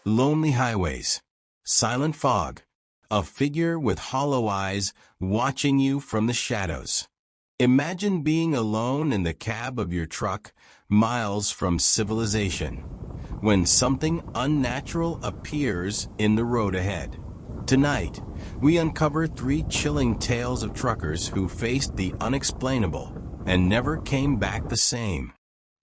lonely highways, silent fog, a figure with hollow eyes watching you from the shadows. Imagine being alone in the cab of your truck, miles from civilization, when something unnatural appears in the road ahead. Tonight, we uncover 3 chilling tales of truckers who faced the unexplainable and never came back the same.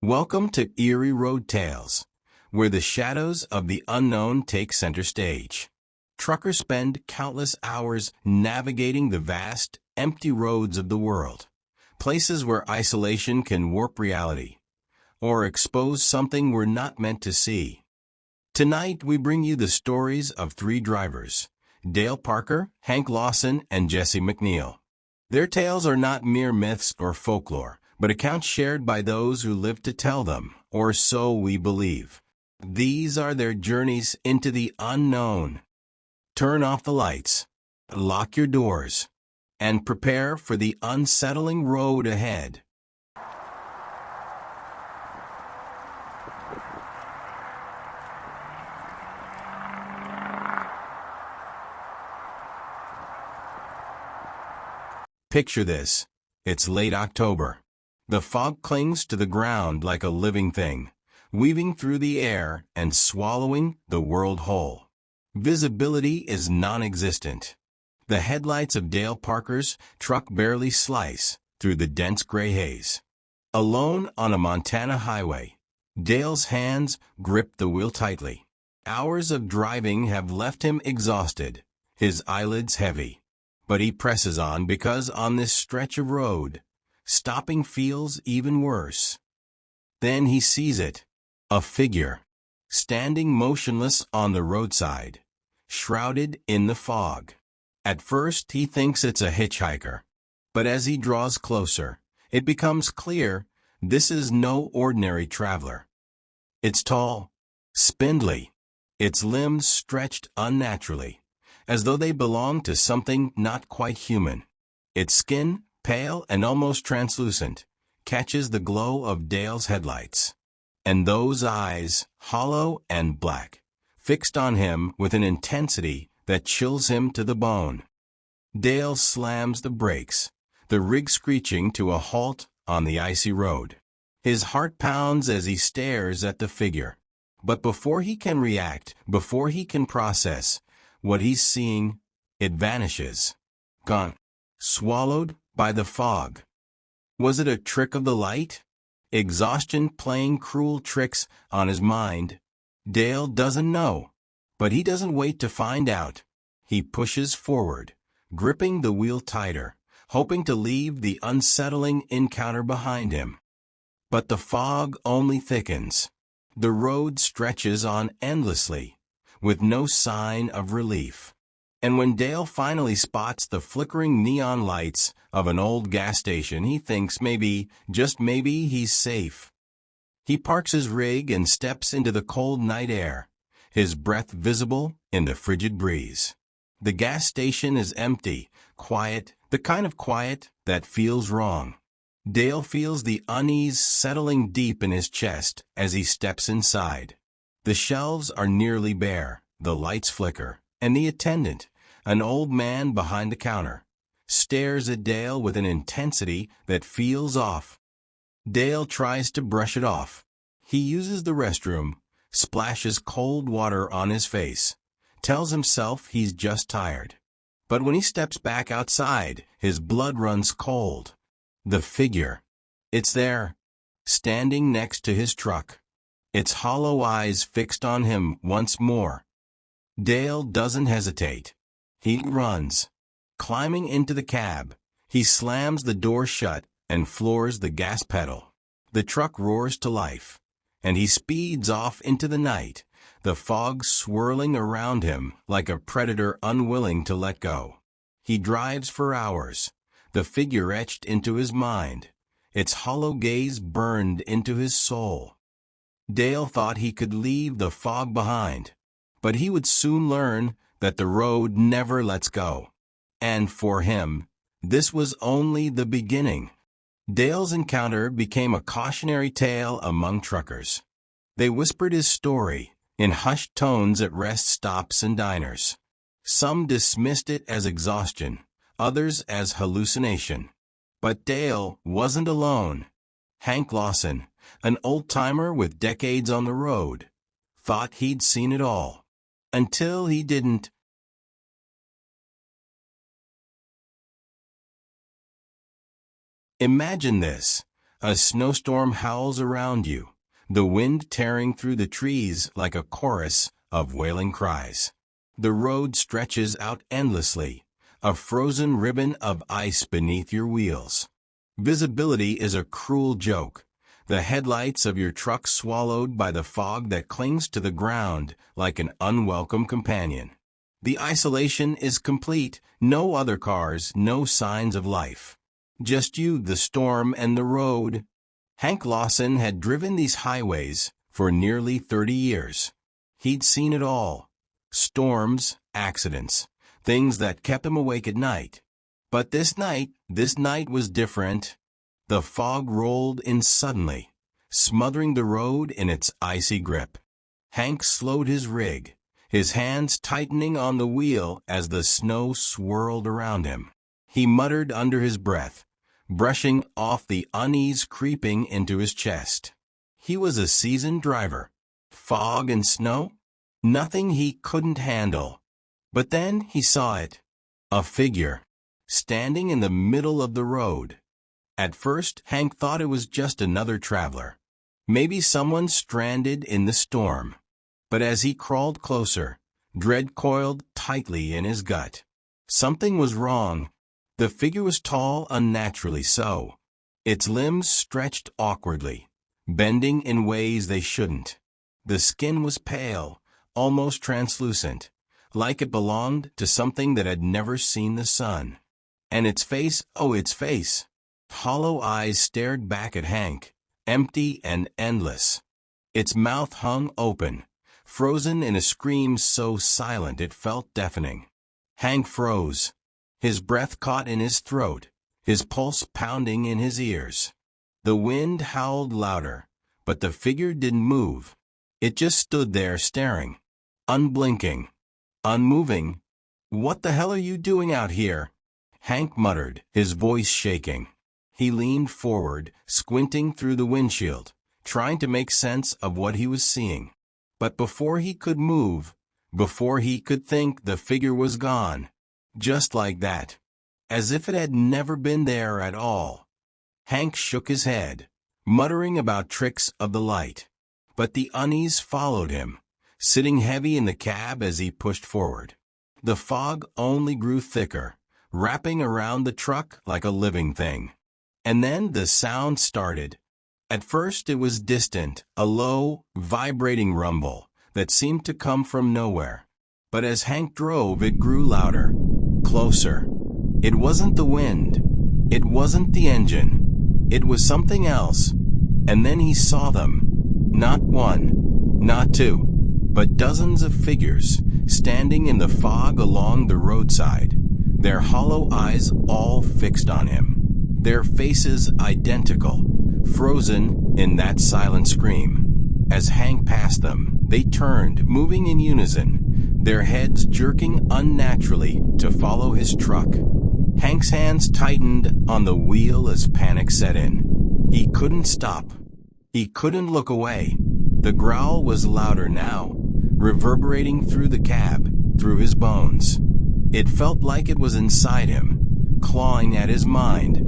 Welcome to Eerie Road Tales, where the shadows of the unknown take center stage. Truckers spend countless hours navigating the vast, empty roads of the world, places where isolation can warp reality or expose something we're not meant to see. Tonight, we bring you the stories of 3 drivers, Dale Parker, Hank Lawson, and Jesse McNeil. Their tales are not mere myths or folklore, but accounts shared by those who live to tell them, or so we believe. These are their journeys into the unknown. Turn off the lights, lock your doors, and prepare for the unsettling road ahead. Picture this. It's late October. The fog clings to the ground like a living thing, weaving through the air and swallowing the world whole. Visibility is non-existent. The headlights of Dale Parker's truck barely slice through the dense gray haze. Alone on a Montana highway, Dale's hands grip the wheel tightly. Hours of driving have left him exhausted, his eyelids heavy. But he presses on because on this stretch of road, stopping feels even worse. Then he sees it, a figure, standing motionless on the roadside, shrouded in the fog. At first he thinks it's a hitchhiker, but as he draws closer, it becomes clear this is no ordinary traveler. It's tall, spindly, its limbs stretched unnaturally, as though they belong to something not quite human. Its skin, pale and almost translucent, catches the glow of Dale's headlights. And those eyes, hollow and black, fixed on him with an intensity that chills him to the bone. Dale slams the brakes, the rig screeching to a halt on the icy road. His heart pounds as he stares at the figure. But before he can react, before he can process what he's seeing, it vanishes. Gone. Swallowed by the fog. Was it a trick of the light? Exhaustion playing cruel tricks on his mind? Dale doesn't know. But he doesn't wait to find out. He pushes forward, gripping the wheel tighter, hoping to leave the unsettling encounter behind him. But the fog only thickens. The road stretches on endlessly, with no sign of relief. And when Dale finally spots the flickering neon lights of an old gas station, he thinks maybe, just maybe, he's safe. He parks his rig and steps into the cold night air, his breath visible in the frigid breeze. The gas station is empty, quiet, the kind of quiet that feels wrong. Dale feels the unease settling deep in his chest as he steps inside. The shelves are nearly bare, the lights flicker, and the attendant, an old man behind the counter, stares at Dale with an intensity that feels off. Dale tries to brush it off. He uses the restroom, splashes cold water on his face, tells himself he's just tired. But when he steps back outside, his blood runs cold. The figure. It's there, standing next to his truck, its hollow eyes fixed on him once more. Dale doesn't hesitate. He runs. Climbing into the cab, he slams the door shut and floors the gas pedal. The truck roars to life, and he speeds off into the night, the fog swirling around him like a predator unwilling to let go. He drives for hours, the figure etched into his mind, its hollow gaze burned into his soul. Dale thought he could leave the fog behind, but he would soon learn that the road never lets go. And for him, this was only the beginning. Dale's encounter became a cautionary tale among truckers. They whispered his story, in hushed tones at rest stops and diners. Some dismissed it as exhaustion, others as hallucination. But Dale wasn't alone. Hank Lawson, an old-timer with decades on the road, thought he'd seen it all. Until he didn't. Imagine this. A snowstorm howls around you, the wind tearing through the trees like a chorus of wailing cries. The road stretches out endlessly, a frozen ribbon of ice beneath your wheels. Visibility is a cruel joke, the headlights of your truck swallowed by the fog that clings to the ground like an unwelcome companion. The isolation is complete, no other cars, no signs of life. Just you, the storm, and the road. Hank Lawson had driven these highways for nearly 30 years. He'd seen it all. Storms, accidents, things that kept him awake at night. But this night was different. The fog rolled in suddenly, smothering the road in its icy grip. Hank slowed his rig, his hands tightening on the wheel as the snow swirled around him. He muttered under his breath, brushing off the unease creeping into his chest. He was a seasoned driver. Fog and snow? Nothing he couldn't handle. But then he saw it. A figure, standing in the middle of the road. At first, Hank thought it was just another traveler. Maybe someone stranded in the storm. But as he crawled closer, dread coiled tightly in his gut. Something was wrong. The figure was tall, unnaturally so. Its limbs stretched awkwardly, bending in ways they shouldn't. The skin was pale, almost translucent, like it belonged to something that had never seen the sun. And its face, its face. Hollow eyes stared back at Hank, empty and endless. Its mouth hung open, frozen in a scream so silent it felt deafening. Hank froze. His breath caught in his throat, his pulse pounding in his ears. The wind howled louder, but the figure didn't move. It just stood there staring, unblinking, unmoving. "What the hell are you doing out here?" Hank muttered, his voice shaking. He leaned forward, squinting through the windshield, trying to make sense of what he was seeing. But before he could move, before he could think, the figure was gone. Just like that. As if it had never been there at all. Hank shook his head, muttering about tricks of the light. But the unease followed him, sitting heavy in the cab as he pushed forward. The fog only grew thicker, wrapping around the truck like a living thing. And then the sound started. At first it was distant, a low, vibrating rumble that seemed to come from nowhere. But as Hank drove, it grew louder, closer. It wasn't the wind. It wasn't the engine. It was something else. And then he saw them. Not one, not two, but dozens of figures standing in the fog along the roadside, their hollow eyes all fixed on him. Their faces identical, frozen in that silent scream. As Hank passed them, they turned, moving in unison, their heads jerking unnaturally to follow his truck. Hank's hands tightened on the wheel as panic set in. He couldn't stop. He couldn't look away. The growl was louder now, reverberating through the cab, through his bones. It felt like it was inside him, clawing at his mind.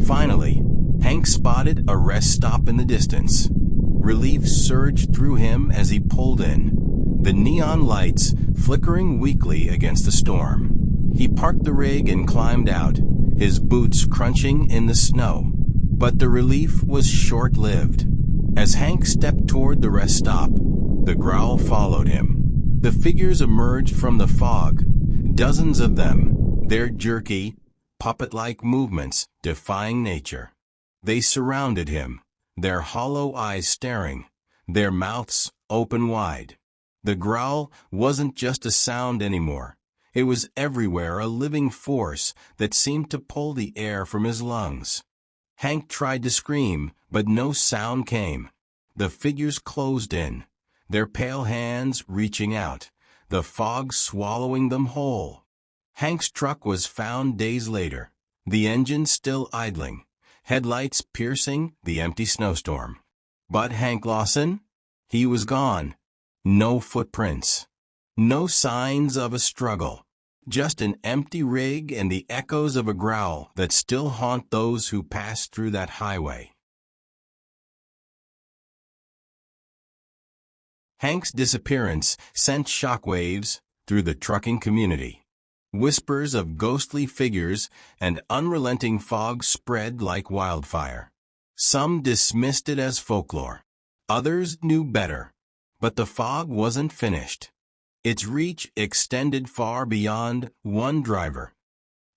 Finally, Hank spotted a rest stop in the distance. Relief surged through him as he pulled in, the neon lights flickering weakly against the storm. He parked the rig and climbed out, his boots crunching in the snow. But the relief was short-lived. As Hank stepped toward the rest stop, the growl followed him. The figures emerged from the fog, dozens of them, their jerky, puppet-like movements defying nature. They surrounded him, their hollow eyes staring, their mouths open wide. The growl wasn't just a sound anymore. It was everywhere, a living force that seemed to pull the air from his lungs. Hank tried to scream, but no sound came. The figures closed in, their pale hands reaching out, the fog swallowing them whole. Hank's truck was found days later, the engine still idling, headlights piercing the empty snowstorm. But Hank Lawson? He was gone. No footprints. No signs of a struggle. Just an empty rig and the echoes of a growl that still haunt those who pass through that highway. Hank's disappearance sent shockwaves through the trucking community. Whispers of ghostly figures and unrelenting fog spread like wildfire. Some dismissed it as folklore. Others knew better. But the fog wasn't finished. Its reach extended far beyond one driver.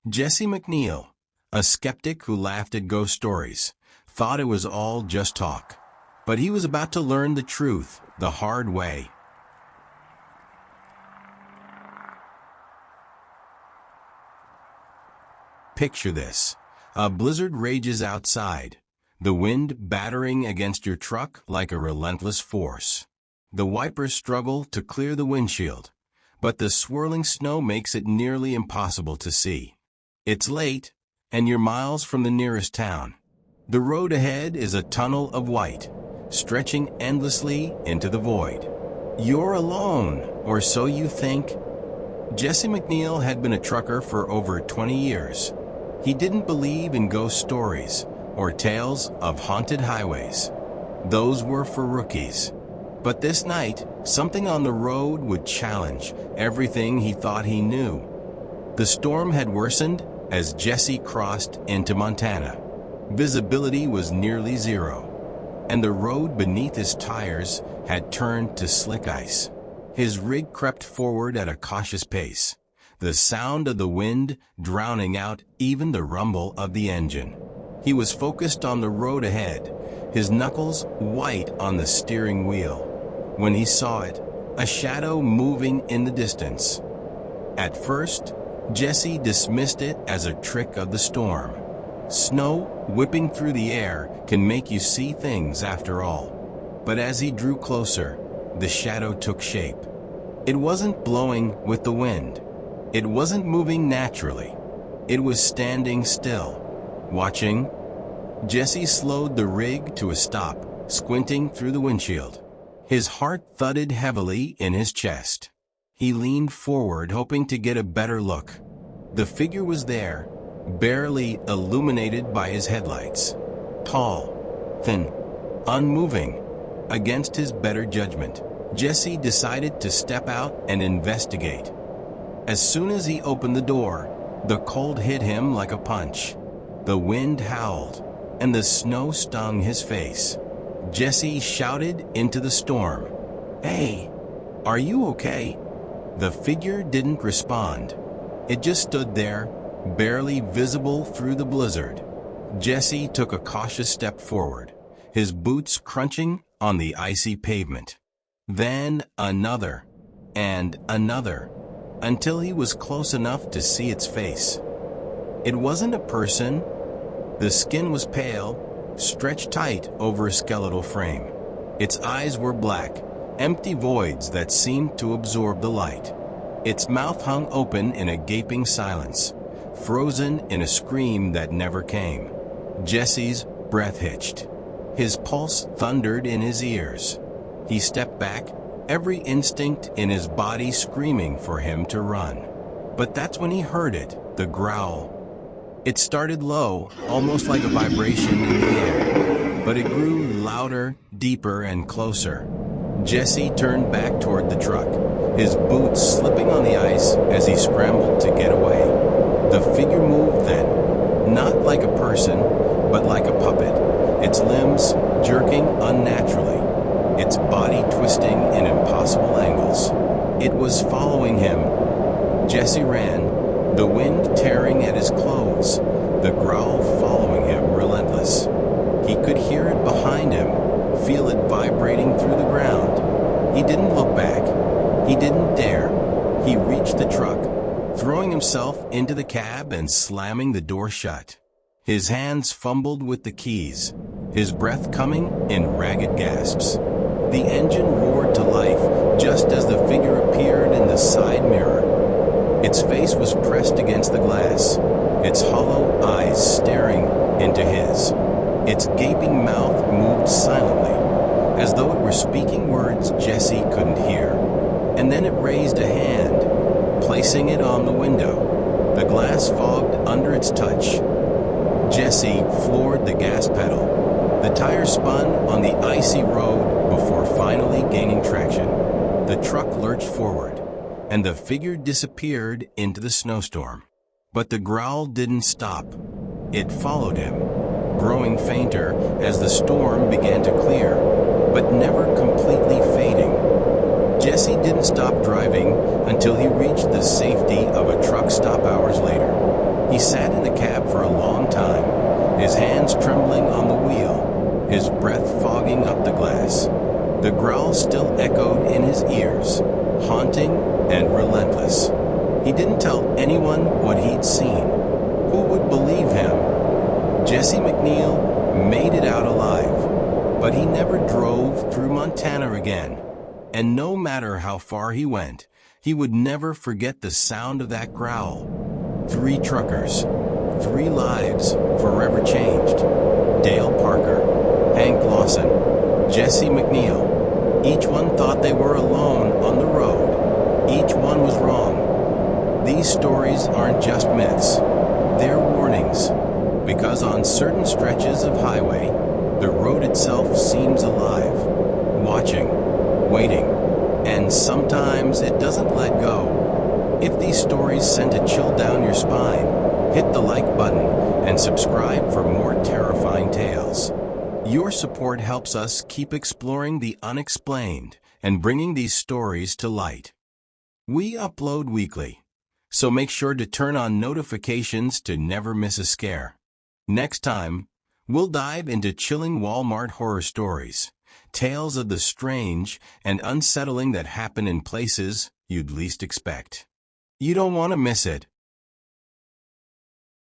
Jesse McNeil, a skeptic who laughed at ghost stories, thought it was all just talk. But he was about to learn the truth the hard way. Picture this. A blizzard rages outside, the wind battering against your truck like a relentless force. The wipers struggle to clear the windshield, but the swirling snow makes it nearly impossible to see. It's late, and you're miles from the nearest town. The road ahead is a tunnel of white, stretching endlessly into the void. You're alone, or so you think. Jesse McNeil had been a trucker for over 20 years. He didn't believe in ghost stories or tales of haunted highways. Those were for rookies. But this night, something on the road would challenge everything he thought he knew. The storm had worsened as Jesse crossed into Montana. Visibility was nearly zero, and the road beneath his tires had turned to slick ice. His rig crept forward at a cautious pace, the sound of the wind drowning out even the rumble of the engine. He was focused on the road ahead, his knuckles white on the steering wheel. When he saw it, a shadow moving in the distance. At first, Jesse dismissed it as a trick of the storm. Snow whipping through the air can make you see things after all. But as he drew closer, the shadow took shape. It wasn't blowing with the wind. It wasn't moving naturally. It was standing still, watching. Jesse slowed the rig to a stop, squinting through the windshield. His heart thudded heavily in his chest. He leaned forward, hoping to get a better look. The figure was there, barely illuminated by his headlights. Tall, thin, unmoving. Against his better judgment, Jesse decided to step out and investigate. As soon as he opened the door, the cold hit him like a punch. The wind howled, and the snow stung his face. Jesse shouted into the storm, "Hey, are you okay?" The figure didn't respond. It just stood there, barely visible through the blizzard. Jesse took a cautious step forward, his boots crunching on the icy pavement. Then another, and another, until he was close enough to see its face. It wasn't a person. The skin was pale, stretched tight over a skeletal frame. Its eyes were black, empty voids that seemed to absorb the light. Its mouth hung open in a gaping silence, frozen in a scream that never came. Jesse's breath hitched. His pulse thundered in his ears. He stepped back, every instinct in his body screaming for him to run. But that's when he heard it, the growl. It started low, almost like a vibration in the air, but it grew louder, deeper, and closer. Jesse turned back toward the truck, his boots slipping on the ice as he scrambled to get away. The figure moved then, not like a person, but like a puppet, its limbs jerking unnaturally, its body twisting in impossible angles. It was following him. Jesse ran, the wind tearing at his clothes, the growl following him relentless. He could hear it behind him, feel it vibrating through the ground. He didn't look back. He didn't dare. He reached the truck, throwing himself into the cab and slamming the door shut. His hands fumbled with the keys, his breath coming in ragged gasps. The engine roared to life just as the figure appeared in the side mirror. Its face was pressed against the glass, its hollow eyes staring into his. Its gaping mouth moved silently, as though it were speaking words Jesse couldn't hear. And then it raised a hand, placing it on the window. The glass fogged under its touch. Jesse floored the gas pedal. The tire spun on the icy road before finally gaining traction. The truck lurched forward, and the figure disappeared into the snowstorm. But the growl didn't stop. It followed him, growing fainter as the storm began to clear, but never completely fading. Jesse didn't stop driving until he reached the safety of a truck stop hours later. He sat in the cab for a long time, his hands trembling on the wheel, his breath fogging up the glass. The growl still echoed in his ears, haunting and relentless. He didn't tell anyone what he'd seen. Who would believe him? Jesse McNeil made it out alive, but he never drove through Montana again. And no matter how far he went, he would never forget the sound of that growl. 3 truckers, 3 lives forever changed. Dale Parker, Hank Lawson, Jesse McNeil. Each one thought they were alone on the road. Each one was wrong. These stories aren't just myths. They're warnings. Because on certain stretches of highway, the road itself seems alive, watching, waiting, and sometimes it doesn't let go. If these stories sent a chill down your spine, hit the like button and subscribe for more terrifying tales. Your support helps us keep exploring the unexplained and bringing these stories to light. We upload weekly, so make sure to turn on notifications to never miss a scare. Next time, we'll dive into chilling Walmart horror stories, tales of the strange and unsettling that happen in places you'd least expect. You don't want to miss it.